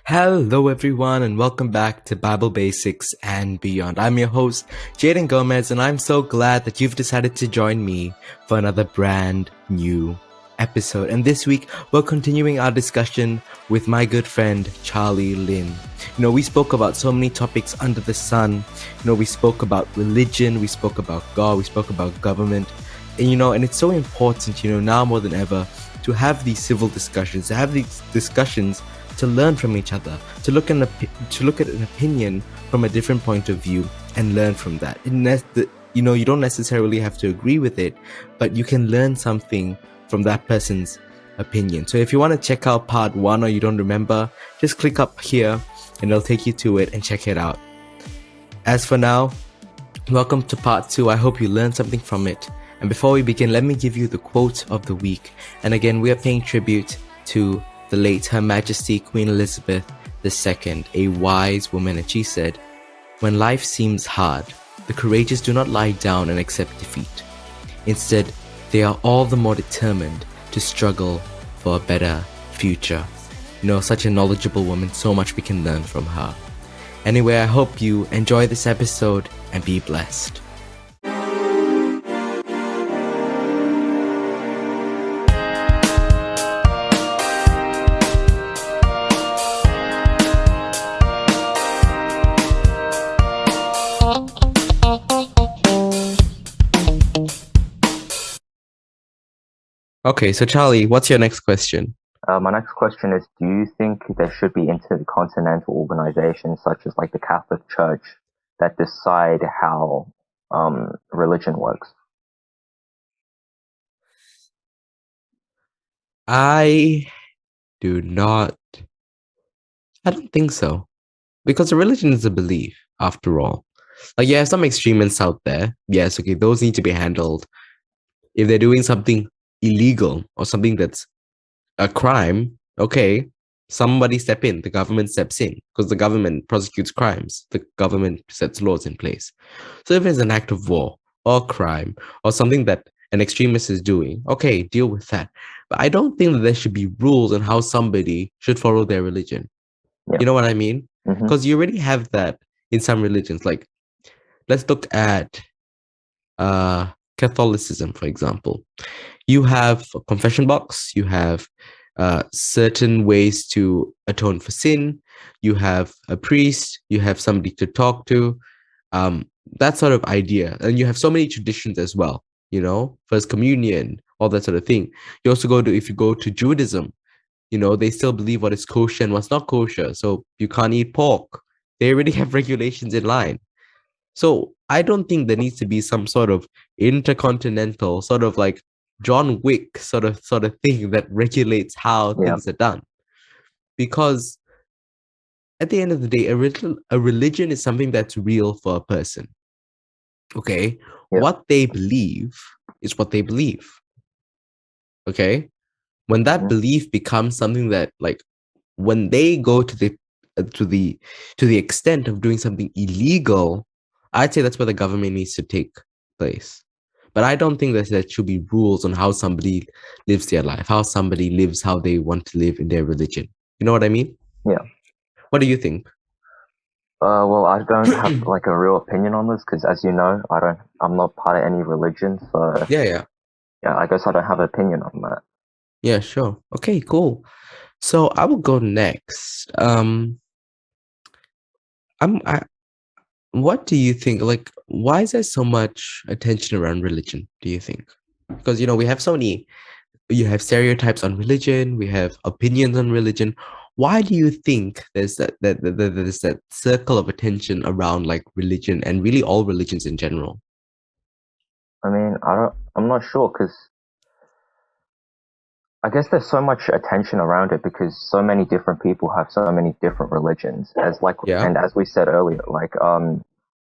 Hello, everyone, and welcome back to Bible Basics and Beyond. I'm your host, Jaden Gomez, and I'm so glad that you've decided to join me for another brand new episode. And this week, we're continuing our discussion with my good friend, Charlie Lin. We spoke about so many topics under the sun. We spoke about religion, we spoke about God, we spoke about government. And it's so important, now more than ever, to have these civil discussions, to have these discussions to learn from each other, to look at an opinion from a different point of view and learn from that. You don't necessarily have to agree with it, but you can learn something from that person's opinion. So if you want to check out part 1 or you don't remember, just click up here and it'll take you to it and check it out. As for now, welcome to part 2. I hope you learned something from it. And before we begin, let me give you the quote of the week. And again, we are paying tribute to the late Her Majesty Queen Elizabeth II, a wise woman, and she said, "When life seems hard, the courageous do not lie down and accept defeat. Instead, they are all the more determined to struggle for a better future." Such a knowledgeable woman, so much we can learn from her. Anyway, I hope you enjoy this episode and be blessed. Okay, so Charlie, what's your next question? My next question is, do you think there should be intercontinental organizations such as like the Catholic Church that decide how religion works? I don't think so. Because a religion is a belief, after all. You have some extremists out there. Yes, okay, those need to be handled. If they're doing something illegal or something that's a crime, okay, somebody step in. The government steps in because the government prosecutes crimes. The government sets laws in place. So if it's an act of war or crime or something that an extremist is doing, okay, deal with that. But I don't think that there should be rules on how somebody should follow their religion. Yeah. You know what I mean? Mm-hmm. Because you already have that in some religions. Like, let's look at Catholicism, for example. You have a confession box, you have certain ways to atone for sin, you have a priest, you have somebody to talk to, that sort of idea. And you have so many traditions as well, First Communion, all that sort of thing. You also if you go to Judaism, they still believe what is kosher and what's not kosher. So you can't eat pork. They already have regulations in line. So I don't think there needs to be some sort of intercontinental, sort of like John Wick sort of thing that regulates how things are done. Because at the end of the day, a religion is something that's real for a person. Okay? Yeah. What they believe is what they believe. Okay? When that belief becomes something that, like, when they go to the extent of doing something illegal, I'd say that's where the government needs to take place. But I don't think that there should be rules on how somebody lives their life, how somebody lives how they want to live in their religion. You know what I mean? Yeah. What do you think? Well, I don't have like a real opinion on this because, as you know, I'm not part of any religion, so yeah, I guess I don't have an opinion on that. Yeah, sure. Okay, cool. So I will go next. What do you think? Like, why is there so much attention around religion, do you think? Because, we have you have stereotypes on religion, we have opinions on religion. Why do you think there's that circle of attention around like religion and really all religions in general? I mean, I'm not sure because I guess there's so much attention around it because so many different people have so many different religions. And as we said earlier, like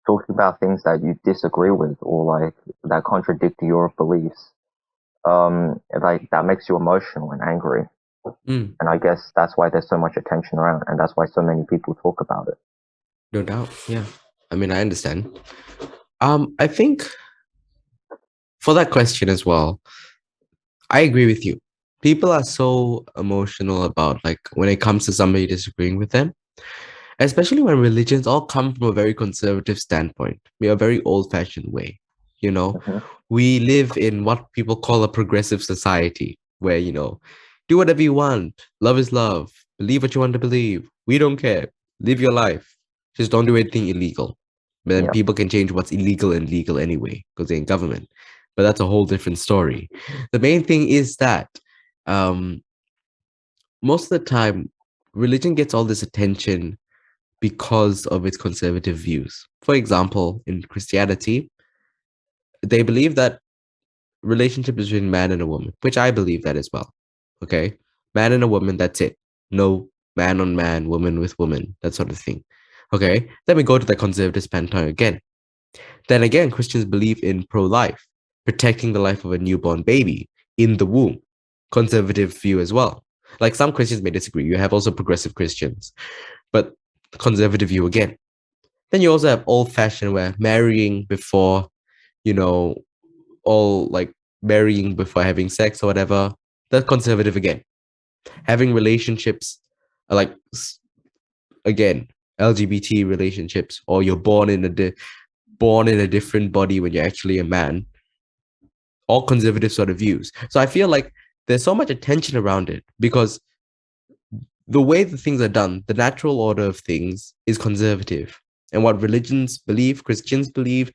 talking about things that you disagree with or like that contradict your beliefs, like that makes you emotional and angry. And I guess that's why there's so much attention around, and that's why so many people talk about it. No doubt, yeah. I mean, I understand. I think for that question as well, I agree with you. people are so emotional about like when it comes to somebody disagreeing with them, especially when religions all come from a very conservative standpoint, a very old-fashioned way. You know, Hmm. we live in what people call a progressive society where, do whatever you want. Love is love. Believe what you want to believe. We don't care. Live your life. Just don't do anything illegal. But then Yeah. people can change what's illegal and legal anyway because they're in government. But that's a whole different story. The main thing is that um, most of the time, religion gets all this attention because of its conservative views. For example, in Christianity, they believe that relationship is between man and a woman, which I believe that as well. Okay. Man and a woman, that's it. No man on man, woman with woman, that sort of thing. Okay. Then we go to the conservative standpoint again. Then again, Christians believe in pro life, protecting the life of a newborn baby in the womb. Conservative view as well. Like some Christians may disagree. You have also progressive Christians, but conservative view again. Then you also have old fashioned where marrying before, you know, all like marrying before having sex or whatever. That's conservative again. Having relationships like again, LGBT relationships, or you're born in a different body when you're actually a man. All conservative sort of views. So I feel like there's so much attention around it because the way the things are done, the natural order of things is conservative. And what religions believe, Christians believe,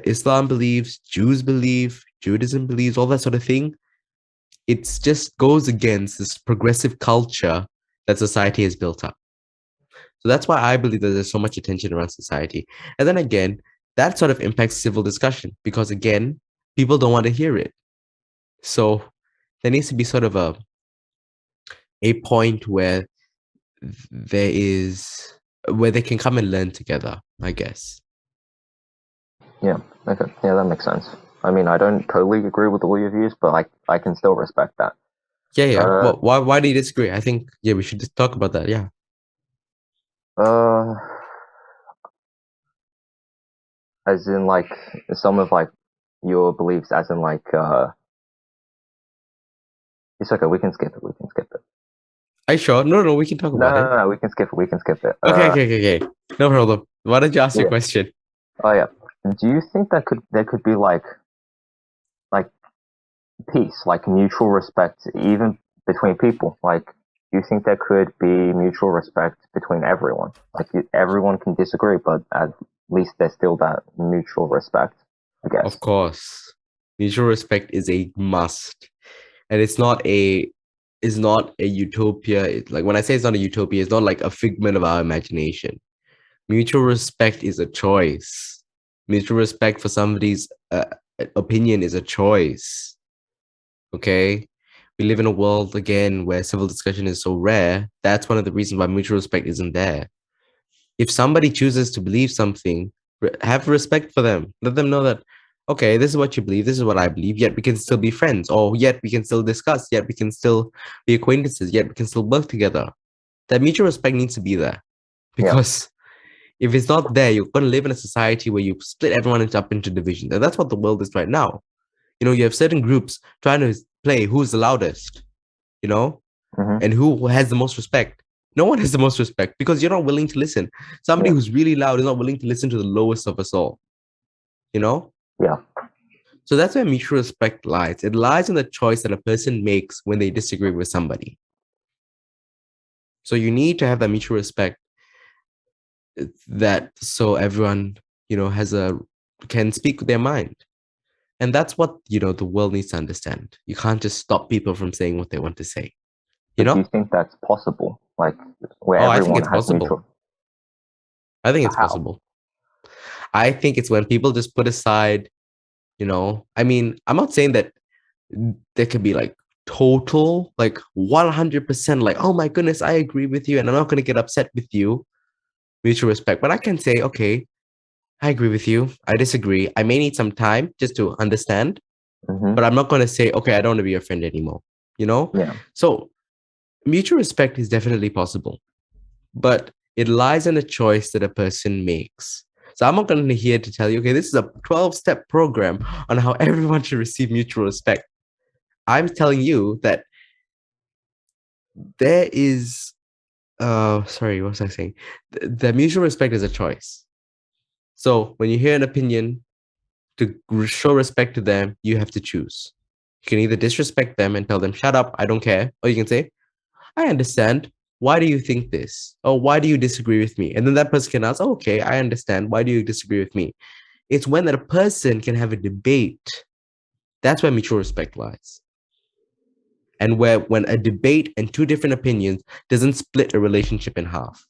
Islam believes, Jews believe, Judaism believes, all that sort of thing, it just goes against this progressive culture that society has built up. So that's why I believe that there's so much attention around society. And then again, that sort of impacts civil discussion because again, people don't want to hear it. So there needs to be sort of a point where there is where they can come and learn together, I guess. Yeah. Okay. Yeah, that makes sense. I mean, I don't totally agree with all your views, but I can still respect that. Yeah. Uh, Well, why do you disagree? I think we should just talk about that. Yeah. uh, as in like some of like your beliefs, as in like it's okay. We can skip it. We can skip it. Are you sure? No, we can talk No, about no, it. no, no, we can skip it. We can skip it. Okay. No problem. Why don't you ask your Yeah. question? Oh yeah. Do you think that there could be like peace, like mutual respect, even between people? Like, do you think there could be mutual respect between everyone? Like, everyone can disagree, but at least there's still that mutual respect, I guess. Of course. Mutual respect is a must. And it's not a utopia. Like when I say it's not a utopia, it's not like a figment of our imagination. Mutual respect is a choice. Mutual respect for somebody's opinion is a choice. Okay. We live in a world again where civil discussion is so rare. That's one of the reasons why mutual respect isn't there. If somebody chooses to believe something, have respect for them. Let them know that, okay, this is what you believe, this is what I believe, yet we can still be friends, or yet we can still discuss, yet we can still be acquaintances, yet we can still work together. That mutual respect needs to be there Yeah. because if it's not there, you're going to live in a society where you split everyone up into divisions. And that's what the world is right now. You have certain groups trying to play who's the loudest, you know, Hmm. and who has the most respect. No one has the most respect because you're not willing to listen. Somebody Yeah. who's really loud is not willing to listen to the lowest of us all, you know? Yeah. So that's where mutual respect lies. It lies in the choice that a person makes when they disagree with somebody. So you need to have that mutual respect that so everyone, can speak their mind. And that's what, the world needs to understand. You can't just stop people from saying what they want to say, you But do you know? think that's possible? Like, where Oh, I think everyone it's has possible. mutual. I think it's How? possible. I think it's when people just put aside, I mean, I'm not saying that there could be like total, like 100%, like, oh my goodness, I agree with you and I'm not going to get upset with you, mutual respect. But I can say, okay, I agree with you. I disagree. I may need some time just to understand, Hmm. but I'm not going to say, okay, I don't want to be your friend anymore, you know? Yeah. So mutual respect is definitely possible, but it lies in a choice that a person makes. So I'm not going to here to tell you, okay, this is a 12-step program on how everyone should receive mutual respect. I'm telling you that there is sorry, what was I saying? The mutual respect is a choice. So when you hear an opinion, to show respect to them, you have to choose. You can either disrespect them and tell them, shut up, I don't care. Or you can say, I understand. Why do you think this? Or why do you disagree with me? And then that person can ask, oh, okay, I understand. Why do you disagree with me? It's when that a person can have a debate. That's where mutual respect lies. And where when a debate and two different opinions doesn't split a relationship in half.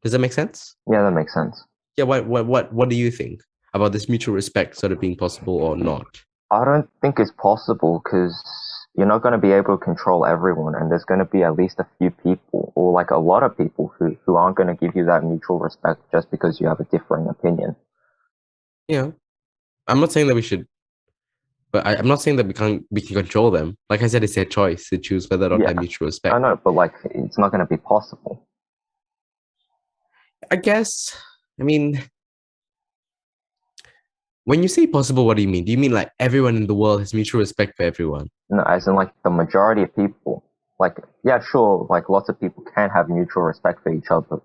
Does that make sense? Yeah, that makes sense. Yeah, what do you think about this mutual respect sort of being possible or not? I don't think it's possible because you're not going to be able to control everyone, and there's going to be at least a few people, or like a lot of people, who aren't going to give you that mutual respect just because you have a differing opinion. Yeah, I'm not saying that we should, but I'm not saying that we can control them. Like I said, it's their choice to choose whether or not Yeah, have mutual I respect. know, but like it's not going to be possible. I guess. I mean, when you say possible, what do you mean? Do you mean like everyone in the world has mutual respect for everyone? No, as in like the majority of people. Like, yeah, sure, like lots of people can have mutual respect for each other,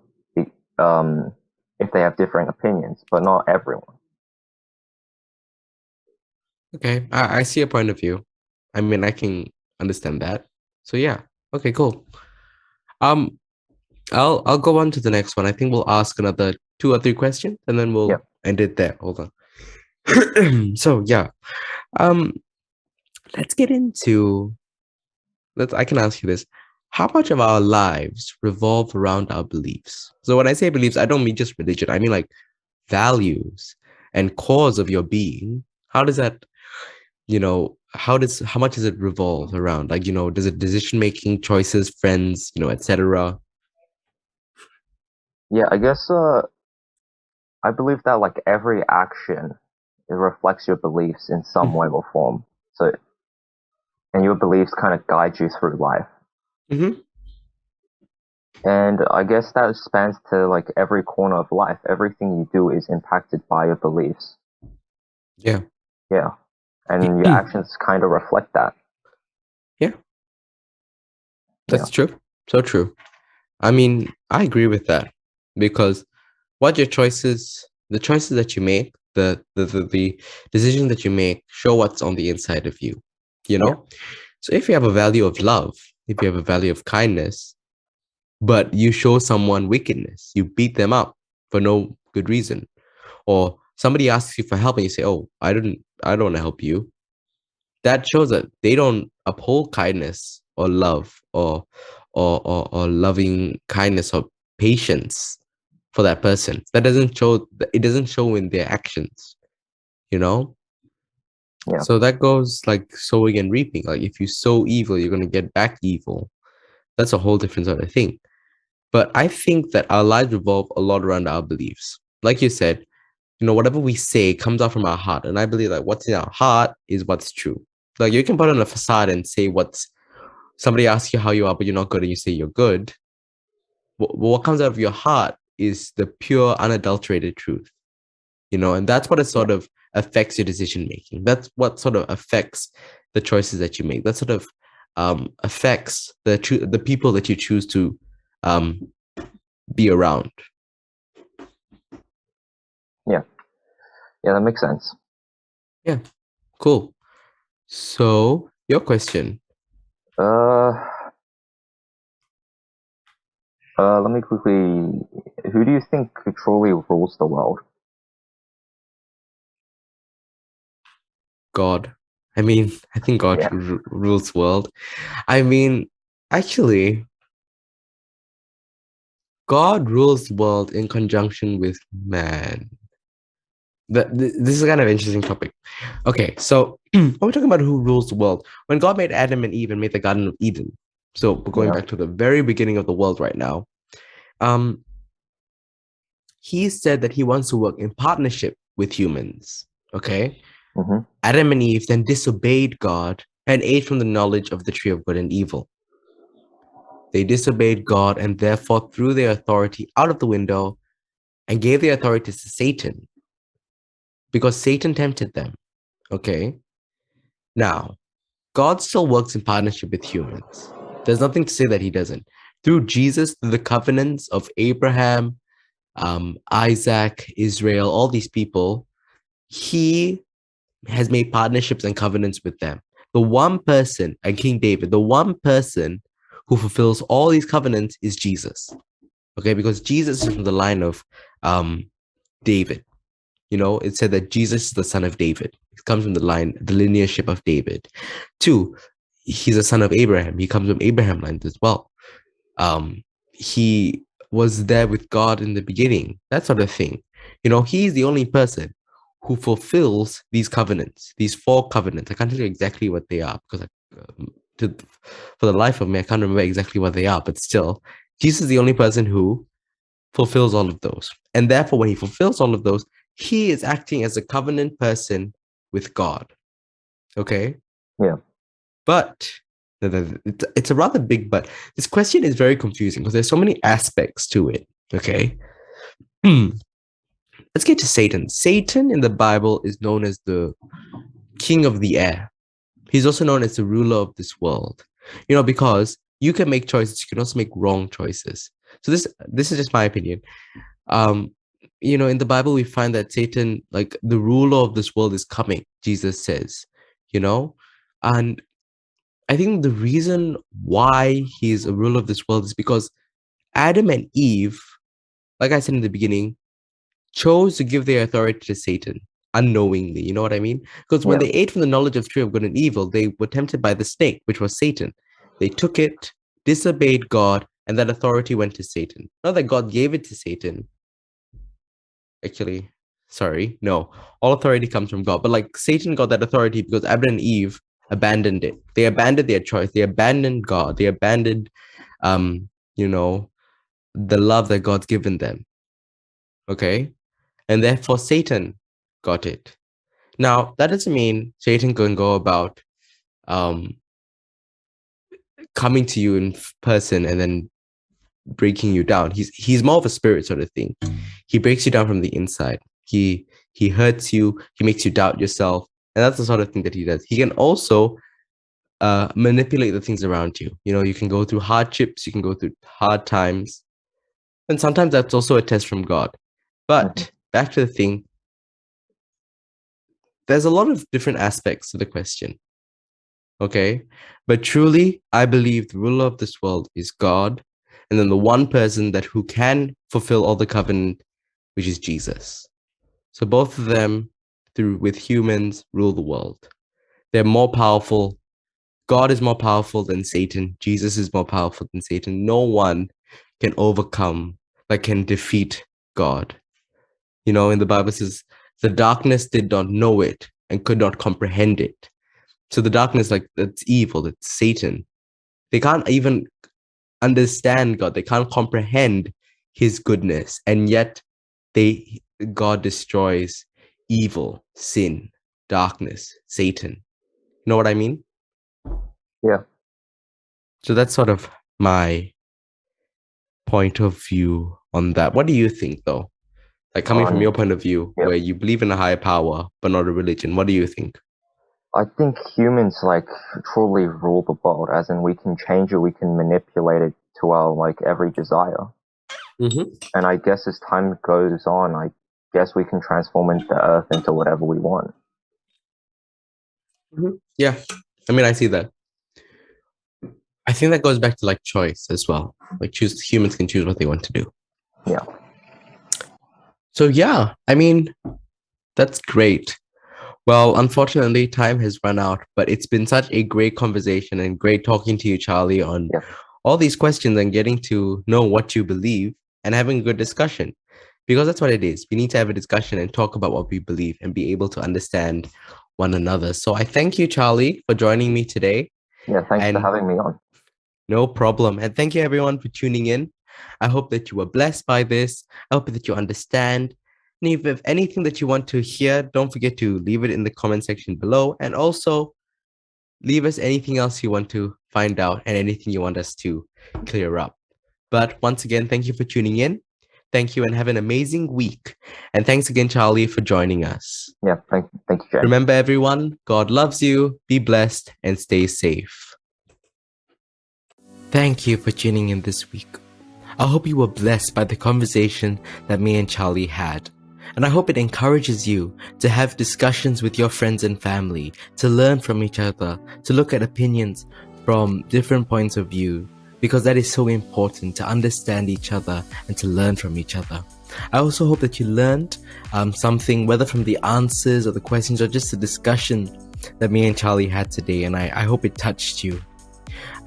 um, if they have differing opinions, but not everyone. Okay, I see a point of view. I mean, I can understand that. So yeah, okay, cool. Um, I'll go on to the next one. I think we'll ask another 2 or 3 questions, and then we'll Yep. end it there. Hold on. So yeah, um, let's get into. Let's. I can ask you this: how much of our lives revolve around our beliefs? So when I say beliefs, I don't mean just religion. I mean like values and cause of your being. How does that how much does it revolve around, like, does it decision making, choices, friends, etc. Yeah, I guess I believe that like every action it reflects your beliefs in some way or form. So, and your beliefs kind of guide you through life. Mm-hmm. And I guess that spans to like every corner of life. Everything you do is impacted by your beliefs. Yeah. Yeah. And your actions kind of reflect that. Yeah, Yeah. that's true. So true. I mean, I agree with that, because what your choices the choices that you make, the decisions that you make show what's on the inside of you, you Yeah. know so if you have a value of love, if you have a value of kindness, but you show someone wickedness, you beat them up for no good reason, or somebody asks you for help and you say, oh, I don't want to help you, that shows that they don't uphold kindness or love, or loving kindness or patience for that person. It doesn't show in their actions, you know Yeah. so that goes like sowing and reaping. Like if you sow evil, you're going to get back evil. That's a whole different sort of thing. But I think that our lives revolve a lot around our beliefs. Like you said, whatever we say comes out from our heart. And I believe that what's in our heart is what's true. Like you can put on a facade and say somebody asks you how you are, but you're not good, and you say you're good. What comes out of your heart is the pure, unadulterated truth, and that's what it Yeah. sort of affects your decision making. That's what sort of affects the choices that you make. That sort of affects the people that you choose to um, be around. Yeah. Yeah, that makes sense. Yeah, cool. So your question. Uh, let me quickly. Who do you think truly rules the world? God. I mean, I think God Yeah. rules world. I mean, actually, God rules world in conjunction with man. This is kind of an interesting topic. Okay, so when we're talking about who rules the world, when God made Adam and Eve and made the Garden of Eden, so we're going Yeah. back to the very beginning of the world right now. Um, he said that he wants to work in partnership with humans. Okay, Mm-hmm. Adam and Eve then disobeyed God and ate from the knowledge of the tree of good and evil. They disobeyed God and therefore threw their authority out of the window and gave their authority to Satan, because Satan tempted them. Okay. Now, God still works in partnership with humans. There's nothing to say that he doesn't. Through Jesus, through the covenants of Abraham, Isaac, Israel, all these people, he has made partnerships and covenants with them. The one person, and King David, the one person who fulfills all these covenants is Jesus. Okay, because Jesus is from the line of David. You know, it said that Jesus is the son of David. He comes from the lineage of David. Two, he's a son of Abraham. He comes from Abraham lines as well. He was there with God in the beginning, that sort of thing. You know, he's the only person who fulfills these covenants, these 4 covenants. I can't tell you exactly what they are because for the life of me, I can't remember exactly what they are, but still, Jesus is the only person who fulfills all of those. And therefore, when he fulfills all of those, he is acting as a covenant person with God. Okay? Yeah. But it's a rather big but. This question is very confusing because there's so many aspects to it. Okay? Let's get to Satan. Satan in the Bible is known as the king of the air. He's also known as the ruler of this world. You know, because you can make choices, you can also make wrong choices. So this is just my opinion. You know, in the Bible, we find that Satan, like the ruler of this world, is coming, Jesus says, you know, and I think the reason why he's a ruler of this world is because Adam and Eve, like I said in the beginning, chose to give their authority to Satan unknowingly. You know what I mean? Because when they ate from the knowledge of tree of good and evil, they were tempted by the snake, which was Satan. They took it, disobeyed God, and that authority went to Satan. Not that God gave it to Satan. Actually, sorry, no. All authority comes from God. But like Satan got that authority because Adam and Eve abandoned it. They abandoned their choice. They abandoned God. They abandoned, you know, the love that God's given them. Okay? And therefore Satan got it. Now, that doesn't mean Satan can go about coming to you in person and then breaking you down. He's more of a spirit sort of thing. He breaks you down from the inside. He hurts you. He makes you doubt yourself, and that's the sort of thing that he does. He can also manipulate the things around you. You know, you can go through hardships. You can go through hard times, and sometimes that's also a test from God. But back to the thing. There's a lot of different aspects to the question. Okay, but truly, I believe the ruler of this world is God, and then the one person that who can fulfill all the covenant, which is Jesus. So both of them, through with humans, rule the world. They're more powerful. God is more powerful than Satan. Jesus is more powerful than Satan. No one can overcome, like can defeat God. You know, in the Bible says, the darkness did not know it and could not comprehend it. So the darkness, like that's evil, it's Satan. They can't even understand God. They can't comprehend his goodness. And yet God destroys evil, sin, darkness, Satan. You know what I mean? Yeah. So that's sort of my point of view on that. What do you think though? Like coming from your point of view, where you believe in a higher power, but not a religion, what do you think? I think humans like truly rule the world, as in we can change it, we can manipulate it to our like every desire. And I guess as time goes on, I guess we can transform the earth into whatever we want. Yeah, I mean, I see that. I think that goes back to like choice as well. Like humans can choose what they want to do. Yeah. So yeah, I mean, that's great. Well, unfortunately, time has run out, but it's been such a great conversation and great talking to you, Charlie, on all these questions and getting to know what you believe and having a good discussion. Because that's what it is. We need to have a discussion and talk about what we believe and be able to understand one another. So I thank you, Charlie, for joining me today. Yeah, thanks for having me on. No problem. And thank you, everyone, for tuning in. I hope that you were blessed by this. I hope that you understand. And if you have anything that you want to hear, don't forget to leave it in the comment section below. And also leave us anything else you want to find out and anything you want us to clear up. But once again, thank you for tuning in. Thank you and have an amazing week. And thanks again, Charlie, for joining us. Yeah, thank you, Jaden. Remember, everyone, God loves you. Be blessed and stay safe. Thank you for tuning in this week. I hope you were blessed by the conversation that me and Charlie had. And I hope it encourages you to have discussions with your friends and family, to learn from each other, to look at opinions from different points of view, because that is so important, to understand each other and to learn from each other. I also hope that you learned something, whether from the answers or the questions or just the discussion that me and Charlie had today, and I hope it touched you.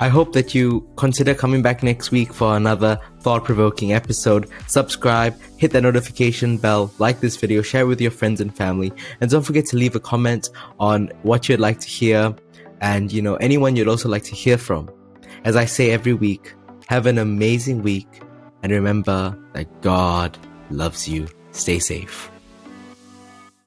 I hope that you consider coming back next week for another thought-provoking episode. Subscribe, hit that notification bell, like this video, share it with your friends and family, and don't forget to leave a comment on what you'd like to hear and, anyone you'd also like to hear from. As I say every week, have an amazing week, and remember that God loves you. Stay safe.